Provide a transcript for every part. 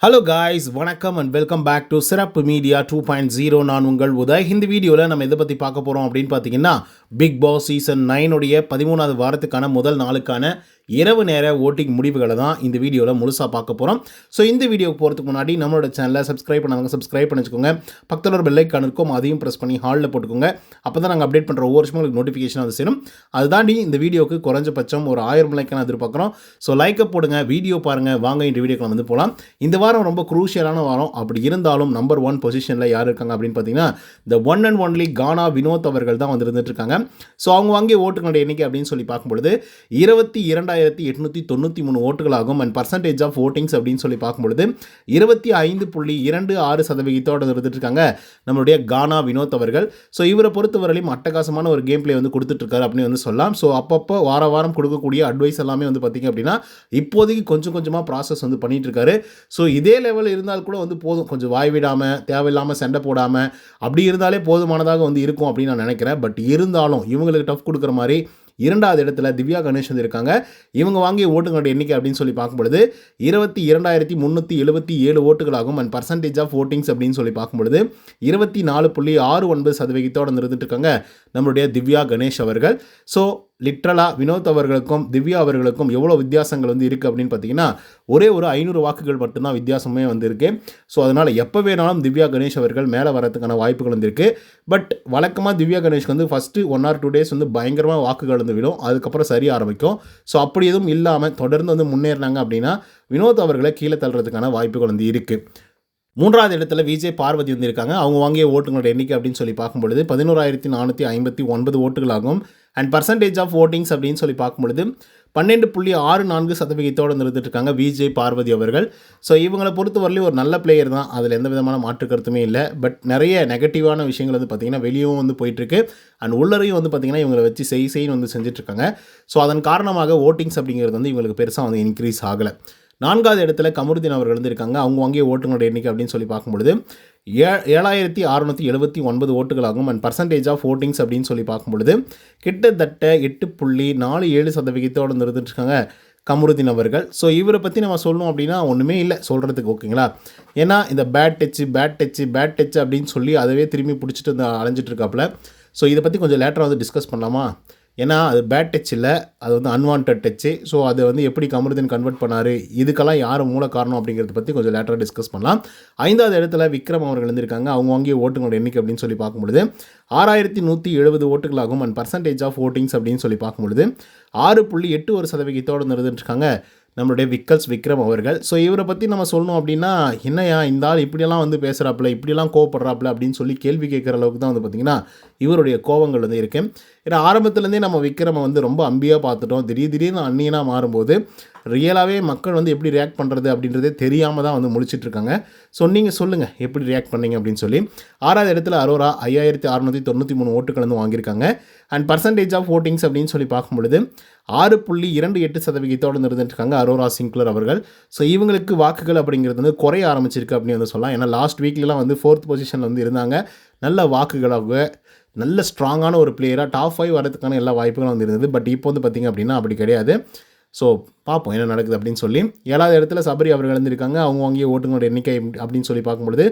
Hello guys, வணக்கம் and welcome back to சிறப்பு media 2.0. நான் உங்கள் உதய். இந்த வீடியோவில் நம்ம எதை பற்றி பார்க்க போகிறோம் அப்படின்னு பார்த்தீங்கன்னா, பிக் பாஸ் சீசன் 9 13வது வாரத்துக்கான முதல் நாளுக்கான இரவு நேர ஓட்டிங் முடிவுகளை தான் இந்த வீடியோவில் முழுசாக பார்க்க போகிறோம். ஸோ இந்த வீடியோக்கு போகிறதுக்கு முன்னாடி நம்மளோட சேனலை சப்ஸ்கிரைப் பண்ணாங்க, சப்ஸ்கிரைப் பண்ணி வச்சுக்கோங்க. பக்கத்தில் ஒரு பெல் ஐக்கான் இருக்கும், அதையும் ப்ரெஸ் பண்ணி ஹாலில் போட்டுக்கோங்க. அப்போ தான் நாங்கள் அப்டேட் பண்ணுற ஒவ்வொரு விஷயமும் உங்களுக்கு நோட்டிஃபிகேஷன் வந்து சேரும். அதுதாண்டி இந்த வீடியோக்கு குறைஞ்சபட்சம் ஒரு 1000 லைக்கான எதிர்பார்க்குறோம். ஸோ லைக்கை போடுங்க, வீடியோ பாருங்கள். வாங்க இந்த வீடியோக்கு வந்து போகலாம். இந்த வாரம் ரொம்ப குரூஷியலான வாரம். அப்படி இருந்தாலும் நம்பர் 1 பொசிஷனில் யார் இருக்காங்க அப்படின்னு பார்த்தீங்கன்னா, த ஒன் அண்ட் ஒன்லி கானா வினோத் அவர்கள் தான் வந்து இருந்துட்டு இருக்காங்க. ஸோ அவங்க வாங்கிய ஓட்டுகளுடைய எண்ணிக்கை அப்படின்னு சொல்லி பார்க்கும்பொழுது 22,893 ஓட்டுகளாகும். அண்ட் பர்சன்டேஜ் ஆஃப் ஓட்டிங்ஸ் அப்படின்னு சொல்லி பார்க்கும்பொழுது 25.26% இருந்துட்டு இருக்காங்க நம்மளுடைய கானா வினோத் அவர்கள். ஸோ இவரை பொறுத்தவரையிலும் அட்டகாசமான ஒரு கேம் பிளே வந்து கொடுத்துட்ருக்காரு அப்படின்னு வந்து சொல்லலாம். ஸோ அப்பப்போ வாரம் கொடுக்கக்கூடிய அட்வைஸ் எல்லாமே வந்து பார்த்திங்க அப்படின்னா இப்போதைக்கு கொஞ்சம் கொஞ்சமாக ப்ராசஸ் வந்து பண்ணிகிட்டு இருக்காரு. ஸோ இதே லெவல் இருந்தால் கூட வந்து போதும், கொஞ்சம் வாய் விடாமல் தேவையில்லாமல் சண்டை போடாமல் அப்படி இருந்தாலே போதுமானதாக வந்து இருக்கும் அப்படின்னு நான் நினைக்கிறேன். பட் இருந்தாலும் இவங்களுக்கு டஃப் கொடுக்குற மாதிரி 2வது இடத்துல திவ்யா கணேஷ் வந்து இருக்காங்க. இவங்க வாங்கிய ஓட்டுகளுடைய எண்ணிக்கை அப்படின்னு சொல்லி பார்க்கும்பொழுது 22,377 ஓட்டுகளாகும். அண்ட் பர்சன்டேஜ் ஆஃப் ஓட்டிங்ஸ் அப்படின்னு சொல்லி பார்க்கும்பொழுது 24.69% இருந்துட்டு இருக்காங்க நம்மளுடைய திவ்யா கணேஷ் அவர்கள். ஸோ லிட்ரலாக வினோத் அவர்களுக்கும் திவ்யா அவர்களுக்கும் எவ்வளோ வித்தியாசங்கள் வந்து இருக்குது அப்படின்னு பார்த்தீங்கன்னா, ஒரே ஒரு 500 வாக்குகள் மட்டும்தான் வித்தியாசமே வந்து இருக்குது. ஸோ அதனால் எப்போ வேணாலும் திவ்யா கணேஷ் அவர்கள் மேலே வரதுக்கான வாய்ப்புகள் வந்து இருக்குது. பட் வழக்கமாக திவ்யா கணேஷ்க்கு வந்து ஃபஸ்ட்டு 1 or 2 days வந்து பயங்கரமாக வாக்குகள் வந்து விடும், அதுக்கப்புறம் சரிய ஆரம்பிக்கும். ஸோ அப்படி எதுவும் இல்லாமல் தொடர்ந்து வந்து முன்னேறினாங்க அப்படின்னா வினோத் அவர்களை கீழே தள்ளுறதுக்கான வாய்ப்புகள் வந்து இருக்குது. 3வது இடத்துல விஜய் பார்வதி வந்து இருக்காங்க. அவங்க வாங்கிய ஓட்டுகளோட எண்ணிக்கை அப்படின்னு சொல்லி பார்க்கும்பொழுது 11,459 ஓட்டுகளாகும். அண்ட் பர்சன்டேஜ் ஆஃப் ஓட்டிங்ஸ் அப்படின்னு சொல்லி பார்க்கும்பொழுது 12.64% இருந்துட்டு இருக்காங்க விஜய் பார்வதி அவர்கள். ஸோ இவங்களை பொறுத்தவரையிலும் ஒரு நல்ல பிளேயர் தான், அதில் எந்த விதமான மாற்று கருத்துமே இல்லை. பட் நிறைய நெகட்டிவான விஷயங்கள் வந்து பார்த்திங்கன்னா வெளியும் வந்து போயிட்டுருக்கு. அண்ட் உள்ளரையும் வந்து பார்த்திங்கன்னா இவங்களை வச்சு செய்ன்னு வந்து செஞ்சிட்ருக்காங்க. ஸோ அதன் காரணமாக ஓட்டிங்ஸ் அப்படிங்கிறது வந்து இவங்களுக்கு பெருசாக வந்து இன்க்ரீஸ் ஆகலை. 4வது இடத்துல கமருதீன் அவர்கள் வந்து இருக்காங்க. அவங்க வாங்கிய ஓட்டுகளோட எண்ணிக்கை அப்படின்னு சொல்லி பார்க்கும்பொழுது 7,679 ஓட்டுகளாகும். அண்ட் பர்சன்டேஜ் ஆஃப் ஓட்டிங்ஸ் அப்படின்னு சொல்லி பார்க்கும்பொழுது கிட்டத்தட்ட 8.47% இருந்துட்டு இருக்காங்க கமருதீன் அவர்கள். ஸோ இவரை பற்றி நம்ம சொல்லணும் அப்படின்னா ஒன்றுமே இல்லை சொல்கிறதுக்கு, ஓகேங்களா? ஏன்னா இந்த பேட் டச்சு அப்படின்னு சொல்லி அதவே திரும்பி பிடிச்சிட்டு வந்து அலைஞ்சிட்டு இருக்காப்புல. ஸோ இதை பற்றி கொஞ்சம் லேட்டராக வந்து டிஸ்கஸ் பண்ணலாமா? ஏன்னா அது பேட் டச் இல்லை, அது வந்து அன்வான்ட் டச்சு. ஸோ அதை வந்து எப்படி கமருதீன் கன்வெர்ட் பண்ணார், இதுக்கெல்லாம் யார் மூல காரணம் அப்படிங்கிறத பற்றி கொஞ்சம் லேட்டராக டிஸ்கஸ் பண்ணலாம். 5வது இடத்துல விக்ரம் அவர்கள் இருந்திருக்காங்க. அவங்க வாங்கிய ஓட்டுகளோட எண்ணிக்கை அப்படின்னு சொல்லி பார்க்கும்பொழுது 6,170 ஓட்டுகளாகும். அண்ட் பர்சன்டேஜ் ஆஃப் ஓட்டிங்ஸ் அப்படின்னு சொல்லி பார்க்கும்பொழுது 6.81% இருந்துருக்காங்க நம்மளுடைய விக்ரம் அவர்கள். ஸோ இவரை பற்றி நம்ம சொல்லணும் அப்படின்னா, என்னையா இந்த ஆள் இப்படியெல்லாம் வந்து பேசுகிறாப்புல, இப்படியெல்லாம் கோவப்படுறாப்புல அப்படின்னு சொல்லி கேள்வி கேட்குற அளவுக்கு தான் வந்து பார்த்திங்கன்னா இவருடைய கோவங்கள் வந்து இருக்குது. ஏன்னா ஆரம்பத்துலேருந்தே நம்ம விக்ரமை வந்து ரொம்ப அம்பியாக பார்த்துட்டோம். திடீர்னு அந்நியனாக மாறும்போது ரியலாகவே மக்கள் வந்து எப்படி ரியாக்ட் பண்ணுறது அப்படின்றதே தெரியாமல் தான் வந்து முழிச்சிட்ருக்காங்க. ஸோ நீங்கள் சொல்லுங்கள் எப்படி ரியாக்ட் பண்ணீங்க அப்படின்னு சொல்லி. 6வது இடத்துல அரோரா 5,693 ஓட்டுகள் வந்து வாங்கியிருக்காங்க. அண்ட் பர்சன்டேஜ் ஆஃப் ஓட்டிங்ஸ் அப்படின்னு சொல்லி பார்க்கும்பொழுது 6.28% இருந்துட்டுருக்காங்க அரோரா சிங்க்லர் அவர்கள். ஸோ இவங்களுக்கு வாக்குகள் அப்படிங்கிறது வந்து குறைய ஆரம்பிச்சிருக்கு அப்படின்னு வந்து சொல்லலாம். ஏன்னா லாஸ்ட் வீக்லாம் வந்து 4th பொசிஷனில் வந்து இருந்தாங்க. நல்ல வாக்குகளாக நல்ல ஸ்ட்ராங்கான ஒரு பிளேயராக டாப் 5 வரதுக்கான எல்லா வாய்ப்புகளும் வந்து இருந்தது. பட் இப்போ வந்து பார்த்திங்க அப்படின்னா அப்படி கிடையாது. ஸோ பார்ப்போம் என்ன நடக்குது அப்படின்னு சொல்லி. 7வது இடத்துல சபரி அவர்கள் இருந்திருக்காங்க. அவங்க வாங்கிய ஓட்டுகளோட எண்ணிக்கை அப்படின்னு சொல்லி பார்க்கும்பொழுது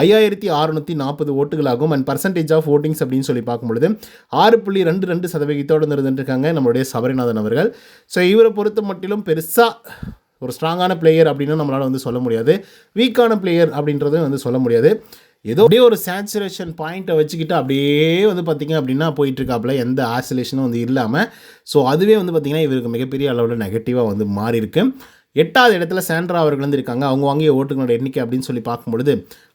5,640 ஓட்டுகளாகும். அண்ட் பர்சன்டேஜ் ஆஃப் ஓட்டிங்ஸ் அப்படின்னு சொல்லி பார்க்கும்பொழுது 6.22% இருந்துருக்காங்க நம்மளுடைய சபரிநாதன் அவர்கள். ஸோ இவரை பொறுத்த மட்டிலும் பெருசாக ஒரு ஸ்ட்ராங்கான பிளேயர் அப்படின்னு நம்மளால் வந்து சொல்ல முடியாது, வீக்கான பிளேயர் அப்படின்றதும் வந்து சொல்ல முடியாது. ஏதோ அப்படியே ஒரு சேச்சுரேஷன் பாயிண்ட்டை வச்சுக்கிட்டு அப்படியே வந்து பார்த்திங்க அப்படின்னா போயிட்டுருக்காப்புல, எந்த ஆசிலேஷனும் வந்து இல்லாமல். ஸோ அதுவே வந்து பார்த்திங்கன்னா இவருக்கு மிகப்பெரிய அளவில் நெகட்டிவாக வந்து மாறி இருக்கு. 8வது இடத்துல சாண்ட்ரா அவர்கள் வந்து இருக்காங்க. அவங்க வாங்கிய ஓட்டுகளோட எண்ணிக்கை அப்படின்னு சொல்லி பார்க்கும்பொழுது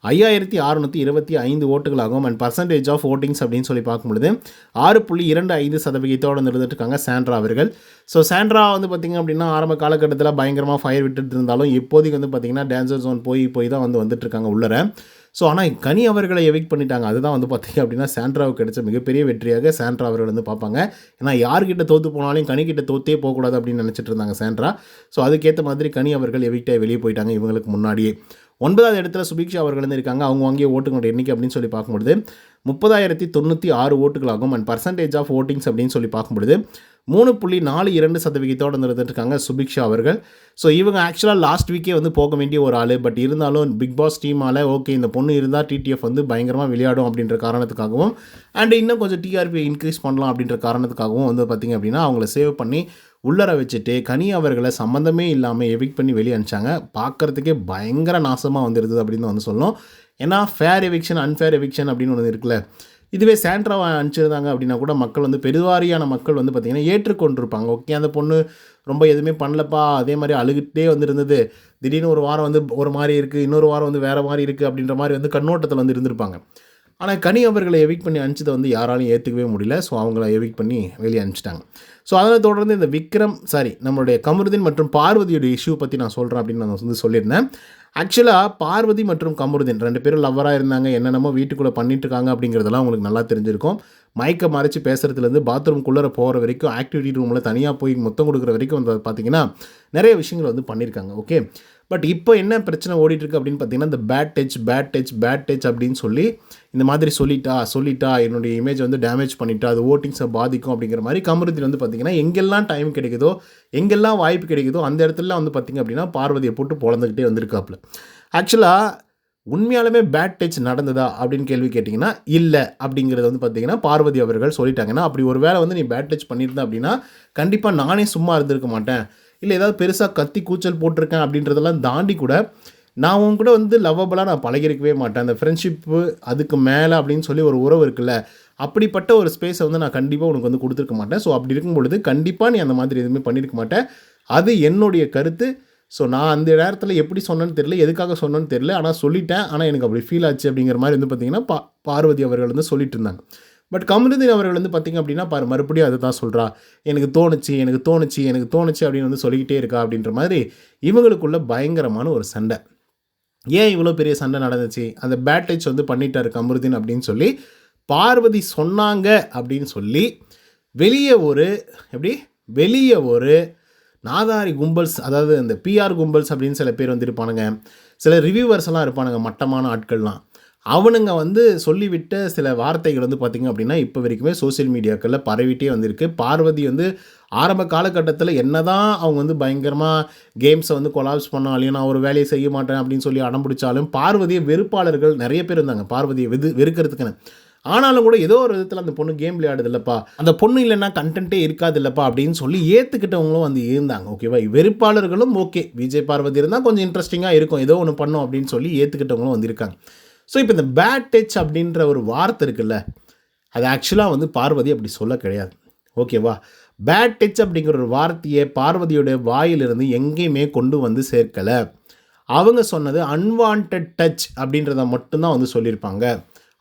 5,625 ஓட்டுகளாகும். அண்ட் பர்சன்டேஜ் ஆஃப் ஓட்டிங்ஸ் அப்படின்னு சொல்லி பார்க்கும்பொழுது 6.25% இருந்துட்டு இருக்காங்க சாண்ட்ரா அவர்கள். ஸோ சாண்ட்ரா வந்து பார்த்திங்க அப்படின்னா ஆரம்ப காலகட்டத்தில் பயங்கரமாக ஃபயர் விட்டுட்டு இருந்தாலும் இப்போதைக்கு வந்து பார்த்திங்கன்னா டேஞ்சர் ஜோன் போய் தான் வந்து வந்துட்டுருக்காங்க உள்ளர. ஸோ ஆனால் கனி அவர்களை எவிக்ட் பண்ணிட்டாங்க. அதுதான் வந்து பார்த்திங்க அப்படின்னா சாண்ட்ராவுக்கு கிடைச்ச மிகப்பெரிய வெற்றியாக சாண்ட்ரா அவர்கள் வந்து பார்ப்பாங்க. ஏன்னா யார்கிட்ட தோற்று போனாலும் கனிக்கிட்ட தோற்றே போகக்கூடாது அப்படின்னு நினச்சிட்டு இருந்தாங்க சாண்ட்ரா. ஸோ அதுக்கேற்ற மாதிரி கனி அவர்கள் எவிக்டாக வெளியே போயிட்டாங்க இவங்களுக்கு முன்னாடியே. 9வது இடத்துல சுபிக்ஷா அவர்கள் வந்து இருக்காங்க. அவங்க வாங்கிய ஓட்டுகளோட எண்ணிக்கை அப்படின்னு சொல்லி பார்க்கும்பொழுது 30,096 ஓட்டுகளாகும். அண்ட் பர்சன்டேஜ் ஆஃப் ஓட்டிங்ஸ் அப்படின்னு சொல்லி பார்க்கும்பொழுது 3.42% இருந்துட்டுருக்காங்க சுபிக்ஷா அவர்கள். ஸோ இவங்க ஆக்சுவலாக லாஸ்ட் வீக்கே வந்து போக வேண்டிய ஒரு ஆள். பட் இருந்தாலும் பிக் பாஸ் டீமால் ஓகே இந்த பொண்ணு இருந்தால் டிடிஎஃப் வந்து பயங்கரமாக விளையாடும் அப்படின்ற காரணத்துக்காகவும் அண்ட் இன்னும் கொஞ்சம் டிஆர்பி இன்க்ரீஸ் பண்ணலாம் அப்படின்ற காரணத்துக்காகவும் வந்து பார்த்திங்க அப்படின்னா அவங்கள சேவ் பண்ணி உள்ளர வச்சுட்டு கனி அவர்களை சம்மந்தமே இல்லாமல் எவிக்ட் பண்ணி வெளியே அனுப்பிச்சாங்க. பார்க்குறதுக்கே பயங்கர நாசமாக வந்துடுது அப்படின்னு வந்து சொல்லணும். ஏன்னா ஃபேர் எவிக்ஷன் அன்ஃபேர் எவிக்ஷன் அப்படின்னு ஒன்று இருக்குல்ல. இதுவே சாண்ட்ராவை அனுப்பிச்சிருந்தாங்க அப்படின்னா கூட மக்கள் வந்து பெருவாரியான மக்கள் வந்து பார்த்திங்கன்னா ஏற்றுக்கொண்டிருப்பாங்க. ஓகே அந்த பொண்ணு ரொம்ப எதுவுமே பண்ணலப்பா, அதே மாதிரி அழுகிட்டே வந்துருந்தது, திடீர்னு ஒரு வாரம் வந்து ஒரு மாதிரி இருக்குது, இன்னொரு வாரம் வந்து வேறு மாதிரி இருக்குது அப்படின்ற மாதிரி வந்து கண்ணோட்டத்தில் வந்து இருந்திருப்பாங்க. ஆனால் கனி அவர்களை எவிக்ட் பண்ணி அனுப்பிச்சதை வந்து யாராலையும் ஏற்றுக்கவே முடியல. ஸோ அவங்கள எவிக்ட் பண்ணி வெளியே அனுப்பிச்சிட்டாங்க. ஸோ அதனை தொடர்ந்து இந்த நம்மளுடைய கமருதீன் மற்றும் பார்வதியோட இஷ்யூ பற்றி நான் சொல்கிறேன் அப்படின்னு நான் வந்து சொல்லியிருந்தேன். ஆக்சுவலாக பார்வதி மற்றும் கமருதீன் 2 பேரும் லவ்வராக இருந்தாங்க. என்னென்னமோ வீட்டுக்குள்ளே பண்ணிட்டுருக்காங்க அப்படிங்கிறதெல்லாம் உங்களுக்கு நல்லா தெரிஞ்சிருக்கும். மைக்கை மறைச்சி பேசுகிறதுலேருந்து பாத்ரூம்குள்ளே போகிற வரைக்கும், ஆக்டிவிட்டி ரூமில் தனியாக போய் முத்தம் கொடுக்குற வரைக்கும் வந்து பார்த்திங்கன்னா நிறைய விஷயங்கள் வந்து பண்ணியிருக்காங்க. ஓகே, பட் இப்போ என்ன பிரச்சனை ஓடிட்டுருக்கு அப்படின்னு பார்த்தீங்கன்னா இந்த பேட் டச் அப்படின்னு சொல்லி இந்த மாதிரி சொல்லிட்டா என்னுடைய இமேஜ் வந்து டேமேஜ் பண்ணிட்டா, அது ஓட்டிங்ஸை பாதிக்கும் அப்படிங்கிற மாதிரி கமருதீன் வந்து பார்த்திங்கன்னா எங்கெல்லாம் டைம் கிடைக்குதோ, எங்கெல்லாம் வாய்ப்பு கிடைக்குதோ அந்த இடத்துல வந்து பார்த்திங்க அப்படின்னா பார்வதியை போட்டு பொழந்துக்கிட்டே வந்திருக்காப்புல. ஆக்சுவலாக உண்மையாலுமே பேட் டச் நடந்ததா அப்படின்னு கேள்வி கேட்டிங்கன்னா இல்லை அப்படிங்கிறது வந்து பார்த்திங்கன்னா பார்வதி அவர்கள் சொல்லிட்டாங்கன்னா, அப்படி ஒரு வேளை வந்து நீ பேட் டச் பண்ணியிருந்தேன் அப்படின்னா கண்டிப்பாக நானே சும்மா இருந்திருக்க மாட்டேன், இல்லை ஏதாவது பெருசாக கத்தி கூச்சல் போட்டிருக்கேன் அப்படின்றதெல்லாம் தாண்டி கூட நான் உன் கூட வந்து லவ்வபுளாக நான் பழகிருக்கவே மாட்டேன். அந்த ஃப்ரெண்ட்ஷிப்பு அதுக்கு மேலே அப்படின்னு சொல்லி ஒரு உறவு இருக்குல்ல, அப்படிப்பட்ட ஒரு ஸ்பேஸை வந்து நான் கண்டிப்பாக உனக்கு வந்து கொடுத்துருக்க மாட்டேன். ஸோ அப்படி இருக்கும் பொழுது கண்டிப்பாக நீ அந்த மாதிரி எதுவுமே பண்ணியிருக்க மாட்டேன், அது என்னுடைய கருத்து. ஸோ நான் அந்த நேரத்தில் எப்படி சொன்னேன்னு தெரியல, எதுக்காக சொன்னேன்னு தெரியல, ஆனால் சொல்லிட்டேன், ஆனால் எனக்கு அப்படி ஃபீல் ஆச்சு அப்படிங்கிற மாதிரி வந்து பார்த்திங்கன்னா பார்வதி அவர்கள் வந்து சொல்லிட்டு இருந்தாங்க. பட் கமருதீன் அவர்கள் வந்து பார்த்திங்க அப்படின்னா மறுபடியும் அதை தான் சொல்கிறா, எனக்கு தோணுச்சு அப்படின்னு வந்து சொல்லிக்கிட்டே இருக்கா அப்படின்ற மாதிரி இவங்களுக்குள்ள பயங்கரமான ஒரு சண்டை. ஏன் இவ்வளோ பெரிய சண்டை நடந்துச்சு, அந்த பேட் டச் வந்து பண்ணிட்டார் கமருதீன் அப்படின்னு சொல்லி பார்வதி சொன்னாங்க அப்படின்னு சொல்லி வெளியே ஒரு நாதாரி கும்பல்ஸ், அதாவது இந்த பிஆர் கும்பல்ஸ் அப்படின்னு சில பேர் வந்து இருப்பானுங்க, சில ரிவ்யூவர்ஸ் எல்லாம் இருப்பானுங்க, மட்டமான ஆட்கள்லாம். அவனுங்க வந்து சொல்லிவிட்ட சில வார்த்தைகள் வந்து பார்த்திங்க அப்படின்னா இப்போ வரைக்குமே சோசியல் மீடியாக்களில் பரவிட்டே வந்திருக்கு. பார்வதி வந்து ஆரம்ப காலகட்டத்தில் என்ன தான் அவங்க வந்து பயங்கரமாக கேம்ஸை வந்து கொலாப்ஸ் பண்ணாலையும், நான் ஒரு வேலையை செய்ய மாட்டேன் அப்படின்னு சொல்லி அடம்பிடிச்சாலும் பார்வதியை வெறுப்பாளர்கள் நிறைய பேர் இருந்தாங்க, பார்வதியை வெறுக்கிறதுக்குன்னு. ஆனாலும் கூட ஏதோ ஒரு விதத்தில் அந்த பொண்ணு கேம் விளையாடுது இல்லைப்பா, அந்த பொண்ணு இல்லைன்னா கண்டென்ட்டே இருக்காது இல்லைப்பா அப்படின்னு சொல்லி ஏற்றுக்கிட்டவங்களும் வந்து இருந்தாங்க. ஓகேவா, வெறுப்பாளர்களும் ஓகே விஜய் பார்வதி இருந்தால் கொஞ்சம் இன்ட்ரெஸ்டிங்காக இருக்கும், ஏதோ ஒன்று பண்ணோம் அப்படின்னு சொல்லி ஏற்றுக்கிட்டவங்களும் வந்து இருக்காங்க. ஸோ இப்போ இந்த பேட் டச் அப்படின்ற ஒரு வார்த்தை இருக்குல்ல, அது ஆக்சுவலாக வந்து பார்வதி அப்படி சொல்ல கிடையாது. ஓகேவா, பேட் டச் அப்படிங்கிற ஒரு வார்த்தையை பார்வதியோடைய வாயிலிருந்து எங்கேயுமே கொண்டு வந்து சேர்க்கலை. அவங்க சொன்னது அன்வான்ட் டச் அப்படின்றத மட்டும்தான் வந்து சொல்லியிருப்பாங்க.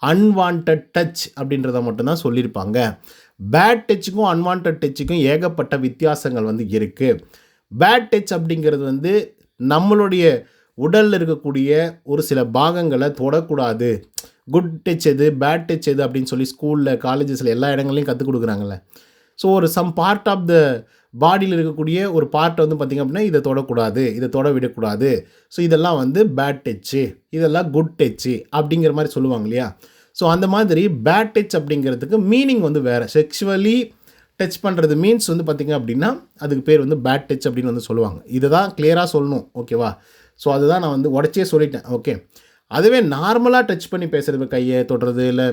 அன்வான்ட் டச் அப்படின்றத மட்டும்தான் சொல்லியிருப்பாங்க. பேட் டச்சுக்கும் அன்வான்ட் டச்சுக்கும் ஏகப்பட்ட வித்தியாசங்கள் வந்து இருக்குது. பேட் டச் அப்படிங்கிறது வந்து நம்மளுடைய உடலில் இருக்கக்கூடிய ஒரு சில பாகங்களை தொடக்கூடாது. குட் டச் எது, பேட் டச் எது அப்படின்னு சொல்லி ஸ்கூலில் காலேஜஸில் எல்லா இடங்களையும் கற்றுக் கொடுக்குறாங்கல்ல. ஸோ ஒரு சம் பார்ட் ஆஃப் த பாடியில் இருக்கக்கூடிய ஒரு பார்ட்டை வந்து பார்த்திங்க அப்படின்னா இதை தொடக்கூடாது, இதை தொட விடக்கூடாது. ஸோ இதெல்லாம் வந்து பேட் டச்சு, இதெல்லாம் குட் டச்சு அப்படிங்கிற மாதிரி சொல்லுவாங்க இல்லையா. ஸோ அந்த மாதிரி பேட் டச் அப்படிங்கிறதுக்கு மீனிங் வந்து வேறு. செக்ஷுவலி டச் பண்ணுறது மீன்ஸ் வந்து பார்த்திங்க அப்படின்னா அதுக்கு பேர் வந்து பேட் டச் அப்படின்னு வந்து சொல்லுவாங்க. இதை தான் கிளியராக சொல்லணும். ஓகேவா, ஸோ அதுதான் நான் வந்து உடச்சே சொல்லிட்டேன். ஓகே, அதுவே நார்மலாக டச் பண்ணி பேசுகிறது, கையை தொடுறது, இல்லை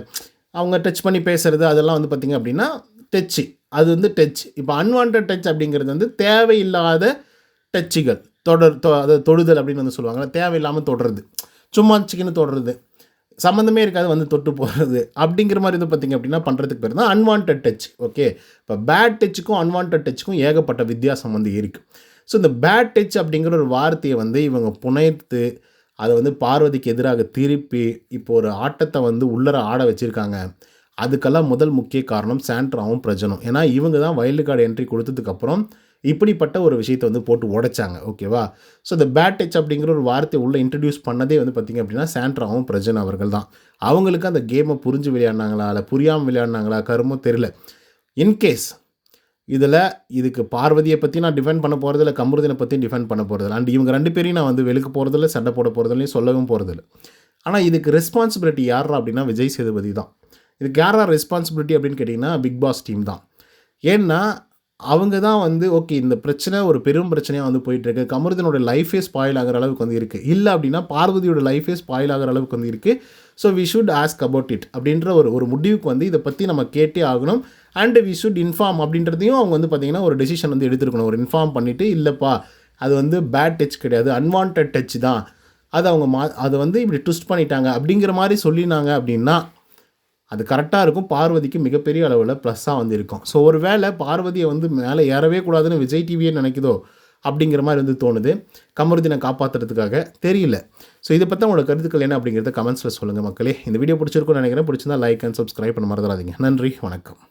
அவங்க டச் பண்ணி பேசுகிறது, அதெல்லாம் வந்து பார்த்திங்க அப்படின்னா டச்சு, அது வந்து டச். இப்போ அன்வான்ட் டச் அப்படிங்கிறது வந்து தேவையில்லாத டச்சுகள், தொடுதல் அப்படின்னு வந்து சொல்லுவாங்க. தேவையில்லாமல் தொடுறது, சும்மா சிக்கன்னு தொடுறது, சம்மந்தமே இருக்காது வந்து தொட்டு போகிறது அப்படிங்கிற மாதிரி வந்து பார்த்திங்க அப்படின்னா பண்ணுறதுக்கு பேர் தான் அன்வான்ட் டச். ஓகே, இப்போ பேட் டச்சுக்கும் அன்வான்ட் டச்சுக்கும் ஏகப்பட்ட வித்தியாசம் வந்து இருக்குது. ஸோ இந்த பேட் டச் அப்படிங்கிற ஒரு வார்த்தையை வந்து இவங்க புனைத்து அதை வந்து பார்வதிக்கு எதிராக திருப்பி இப்போ ஒரு ஆட்டத்தை வந்து உள்ளர ஆட வச்சுருக்காங்க. அதுக்கெல்லாம் முதல் முக்கிய காரணம் சாண்ட்ராவும் பிரஜனும். ஏன்னா இவங்க தான் வைல்டு கார்டு என்ட்ரி கொடுத்ததுக்கப்புறம் இப்படிப்பட்ட ஒரு விஷயத்தை வந்து போட்டு உடைச்சாங்க. ஓகேவா, ஸோ இந்த பேட் டச் அப்படிங்கிற ஒரு வார்த்தையை உள்ளே இன்ட்ரடியூஸ் பண்ணதே வந்து பார்த்திங்க அப்படின்னா சாண்ட்ராவும் பிரஜன் அவர்கள் தான். அவங்களுக்கு அந்த கேமை புரிஞ்சு விளையாடினாங்களா இல்லை புரியாமல் விளையாடினாங்களா கருமோ தெரியல. இன்கேஸ் இதில் இதுக்கு பார்வதியை பற்றி நான் டிஃபெண்ட் பண்ண போகிறதில்ல, கமருதீனை பற்றியும் டிஃபெண்ட் பண்ண போகிறதில்ல. அண்ட் இவங்க 2 பேரையும் நான் வந்து வெளுக்க போகிறதில்ல, சண்டை போட போகிறதில்லையும் சொல்லவும் போகிறதில்ல. ஆனால் இதுக்கு ரெஸ்பான்சிபிலிட்டி யாரா அப்படின்னா விஜய் சேதுபதி தான். இதுக்கு யாரா ரெஸ்பான்சிபிலிட்டி அப்படின்னு கேட்டிங்கன்னா பிக் பாஸ் டீம் தான். ஏன்னா அவங்க தான் வந்து ஓகே இந்த பிரச்சனை ஒரு பெரும் பிரச்சனையாக வந்து போயிட்டுருக்கு. கமருதீனோட லைஃபே ஸ்பாயில் ஆகிற அளவுக்கு வந்து இருக்குது. இல்லை அப்படின்னா பார்வதியோட லைஃபே ஸ்பாயில் ஆகிற அளவுக்கு வந்து இருக்குது. So we should ask about it அப்படின்ற ஒரு முடிவுக்கு வந்து இதை பற்றி நம்ம கேட்டே ஆகணும். அண்ட் வி ஷுட் இன்ஃபார்ம் அப்படின்றதையும் அவங்க வந்து பார்த்திங்கன்னா ஒரு டெசிஷன் வந்து எடுத்துருக்கணும். ஒரு இன்ஃபார்ம் பண்ணிவிட்டு இல்லைப்பா அது வந்து பேட் டச் கிடையாது, அன்வான்ட் டச் தான், அது அவங்க அதை வந்து இப்படி ட்விஸ்ட் பண்ணிட்டாங்க அப்படிங்கிற மாதிரி சொல்லினாங்க அப்படின்னா அது கரெக்டாக இருக்கும். பார்வதிக்கு மிகப்பெரிய அளவில் ப்ளஸ்ஸாக வந்து இருக்கும். ஸோ ஒரு வேளை பார்வதியை வந்து மேலே ஏறவே கூடாதுன்னு விஜய் டிவியே நினைக்குதோ அப்படிங்கிற மாதிரி வந்து தோணுது, கமருதீனை காப்பாற்றுறதுக்காக. தெரியல. ஸோ இதை பற்றி உங்களோட கருத்துக்கள் என்ன அப்படிங்கிறத கமெண்ட்ஸில் சொல்லுங்கள் மக்களே. இந்த வீடியோ பிடிச்சிருக்கும்னு நினைக்கிறேன். பிடிச்சிருந்தா லைக் அண்ட் சப்ஸ்கிரைப் பண்ண மறந்துடாதீங்க. நன்றி, வணக்கம்.